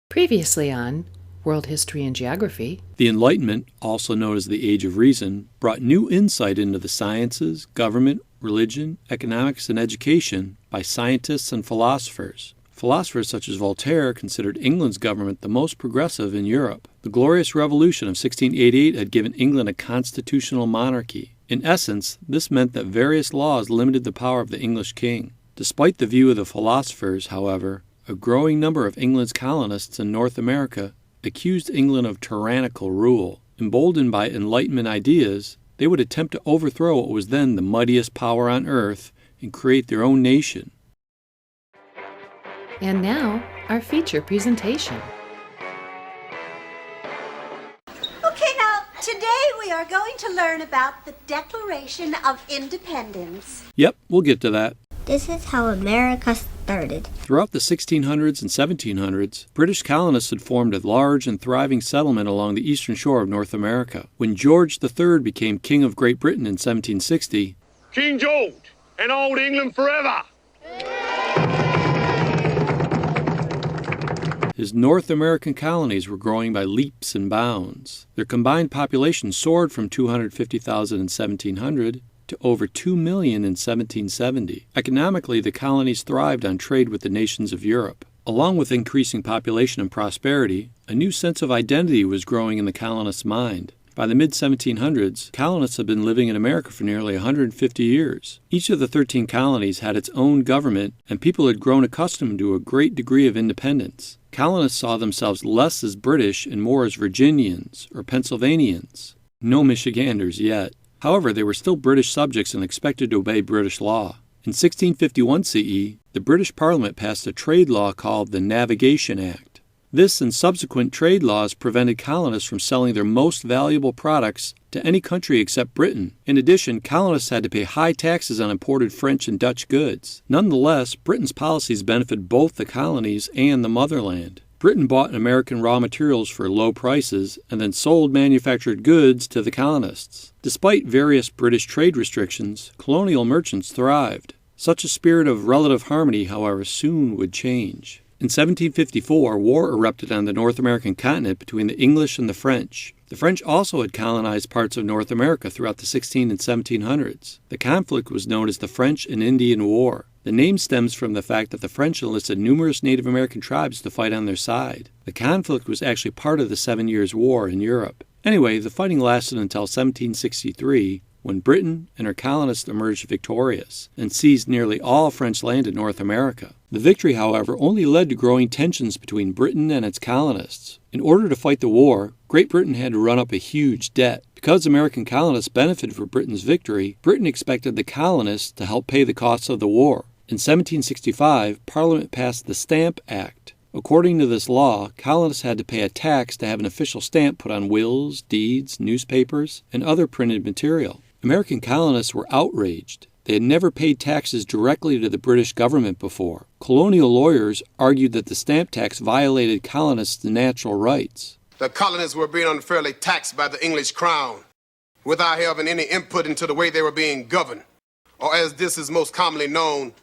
Previously on World History and Geography. The Enlightenment, also known as the Age of Reason, brought new insight into the sciences, government, religion, economics, and education by scientists and philosophers. Philosophers such as Voltaire considered England's government the most progressive in Europe. The Glorious Revolution of 1688 had given England a constitutional monarchy. In essence, this meant that various laws limited the power of the English king. Despite the view of the philosophers, however, a growing number of England's colonists in North America accused England of tyrannical rule. Emboldened by Enlightenment ideas, they would attempt to overthrow what was then the mightiest power on earth and create their own nation. And now, our feature presentation. Okay, now, today we are going to learn about the Declaration of Independence. Yep, we'll get to that. This is how America started. Throughout the 1600s and 1700s, British colonists had formed a large and thriving settlement along the eastern shore of North America. When George III became King of Great Britain in 1760, King George and Old England forever! his North American colonies were growing by leaps and bounds. Their combined population soared from 250,000 in 1700 to over 2 million in 1770. Economically, the colonies thrived on trade with the nations of Europe. Along with increasing population and prosperity, a new sense of identity was growing in the colonists' mind. By the mid-1700s, colonists had been living in America for nearly 150 years. Each of the 13 colonies had its own government, and people had grown accustomed to a great degree of independence. Colonists saw themselves less as British and more as Virginians or Pennsylvanians. No Michiganders yet. However, they were still British subjects and expected to obey British law. In 1651 CE, the British Parliament passed a trade law called the Navigation Act. This and subsequent trade laws prevented colonists from selling their most valuable products to any country except Britain. In addition, colonists had to pay high taxes on imported French and Dutch goods. Nonetheless, Britain's policies benefited both the colonies and the motherland. Britain bought American raw materials for low prices and then sold manufactured goods to the colonists. Despite various British trade restrictions, colonial merchants thrived. Such a spirit of relative harmony, however, soon would change. In 1754, war erupted on the North American continent between the English and the French. The French also had colonized parts of North America throughout the 1600s and 1700s. The conflict was known as the French and Indian War. The name stems from the fact that the French enlisted numerous Native American tribes to fight on their side. The conflict was actually part of the 7 Years' War in Europe. Anyway, the fighting lasted until 1763, when Britain and her colonists emerged victorious and seized nearly all French land in North America. The victory, however, only led to growing tensions between Britain and its colonists. In order to fight the war, Great Britain had to run up a huge debt. Because American colonists benefited from Britain's victory, Britain expected the colonists to help pay the costs of the war. In 1765, Parliament passed the Stamp Act. According to this law, colonists had to pay a tax to have an official stamp put on wills, deeds, newspapers, and other printed material. American colonists were outraged. They had never paid taxes directly to the British government before. Colonial lawyers argued that the stamp tax violated colonists' natural rights. The colonists were being unfairly taxed by the English crown without having any input into the way they were being governed, or as this is most commonly known,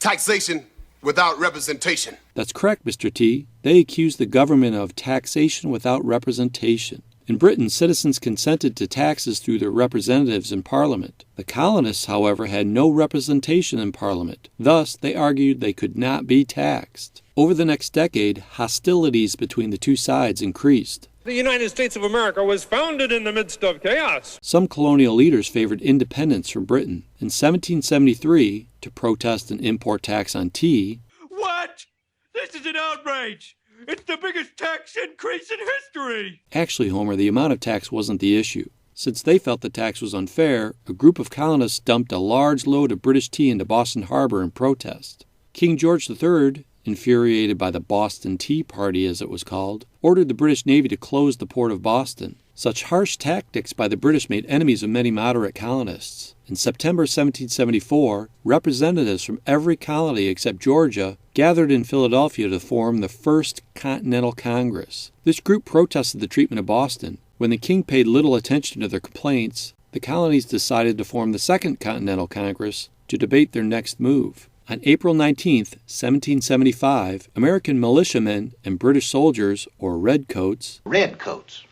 taxation without representation. That's correct, Mr. T. They accused the government of taxation without representation. In Britain, citizens consented to taxes through their representatives in Parliament. The colonists, however, had no representation in Parliament. Thus, they argued they could not be taxed. Over the next decade, hostilities between the two sides increased. The United States of America was founded in the midst of chaos. Some colonial leaders favored independence from Britain. In 1773, to protest an import tax on tea, What? This is an outrage! It's the biggest tax increase in history! Actually, Homer, the amount of tax wasn't the issue. Since they felt the tax was unfair, a group of colonists dumped a large load of British tea into Boston Harbor in protest. King George III, infuriated by the Boston Tea Party as it was called, ordered the British Navy to close the port of Boston. Such harsh tactics by the British made enemies of many moderate colonists. In September 1774, representatives from every colony except Georgia gathered in Philadelphia to form the First Continental Congress. This group protested the treatment of Boston. When the king paid little attention to their complaints, the colonies decided to form the Second Continental Congress to debate their next move. On April 19, 1775, American militiamen and British soldiers, or redcoats, Redcoats.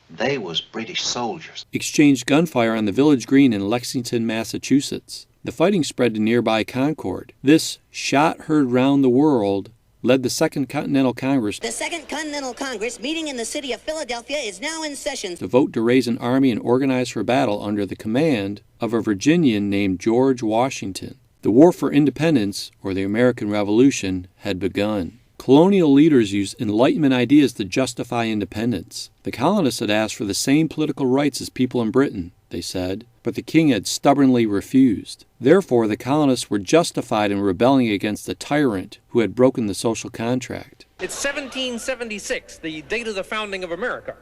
They was British soldiers. exchanged gunfire on the village green in Lexington, Massachusetts. The fighting spread to nearby Concord. This shot heard round the world led the Second Continental Congress. The Second Continental Congress, meeting in the city of Philadelphia, is now in session. To vote to raise an army and organize for battle under the command of a Virginian named George Washington. The War for Independence, or the American Revolution, had begun. Colonial leaders used Enlightenment ideas to justify independence. The colonists had asked for the same political rights as people in Britain, they said, but the king had stubbornly refused. Therefore, the colonists were justified in rebelling against the tyrant who had broken the social contract. It's 1776, the date of the founding of America.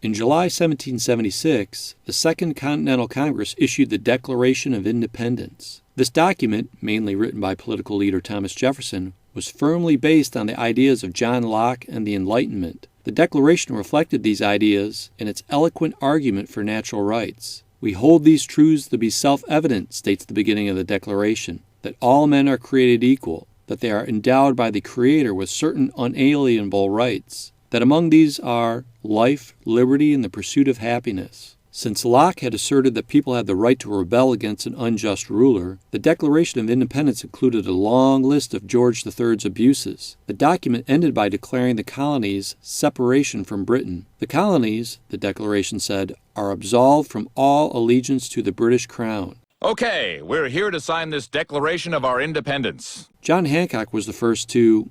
In July 1776, the Second Continental Congress issued the Declaration of Independence. This document, mainly written by political leader Thomas Jefferson, was firmly based on the ideas of John Locke and the Enlightenment. The Declaration reflected these ideas in its eloquent argument for natural rights. We hold these truths to be self-evident, states the beginning of the Declaration, that all men are created equal, that they are endowed by the Creator with certain unalienable rights, that among these are life, liberty, and the pursuit of happiness. Since Locke had asserted that people had the right to rebel against an unjust ruler, the Declaration of Independence included a long list of George III's abuses. The document ended by declaring the colonies' separation from Britain. The colonies, the Declaration said, are absolved from all allegiance to the British Crown. Okay, we're here to sign this Declaration of our Independence. John Hancock was the first to,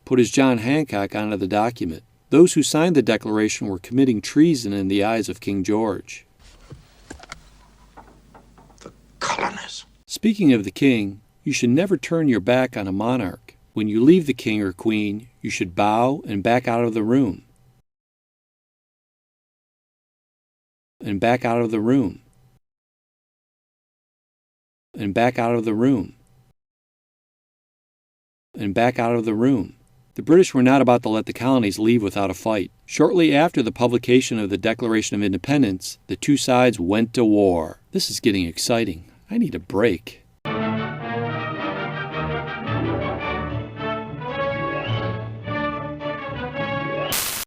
put his John Hancock onto the document. Those who signed the Declaration were committing treason in the eyes of King George. The colonists. Speaking of the king, you should never turn your back on a monarch. When you leave the king or queen, you should bow and back out of the room. And back out of the room. And back out of the room. And back out of the room. The British were not about to let the colonies leave without a fight. Shortly after the publication of the Declaration of Independence, the two sides went to war. This is getting exciting. I need a break.